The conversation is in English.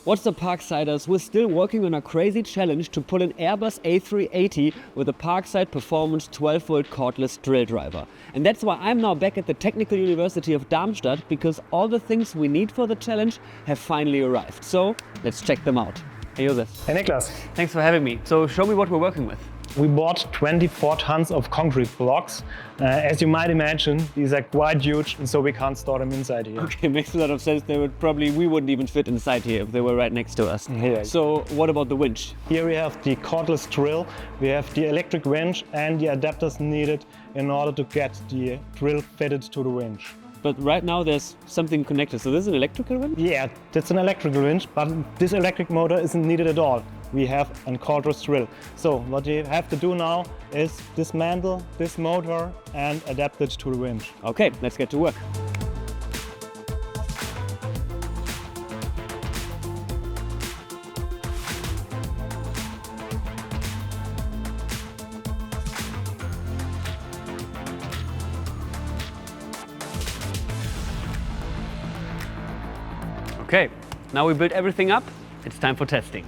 What's up, Parksiders? We're still working on a crazy challenge to pull an Airbus A380 with a Parkside Performance 12-volt cordless drill driver. And that's why I'm now back at the Technical University of Darmstadt, because all the things we need for the challenge have finally arrived. So let's check them out. Hey Josef. Hey Niklas. Thanks for having me. So show me what we're working with. We bought 24 tons of concrete blocks. As you might imagine, these are quite huge, and so we can't store them inside here. Okay, makes a lot of sense. We wouldn't even fit inside here if they were right next to us. Yeah. So what about the winch? Here we have the cordless drill, we have the electric winch and the adapters needed in order to get the drill fitted to the winch. But right now there's something connected. So this is an electrical winch? Yeah, that's an electrical winch, but this electric motor isn't needed at all. We have a cordless drill. So what you have to do now is dismantle this motor and adapt it to the winch. Okay, let's get to work. Okay, now we built everything up. It's time for testing.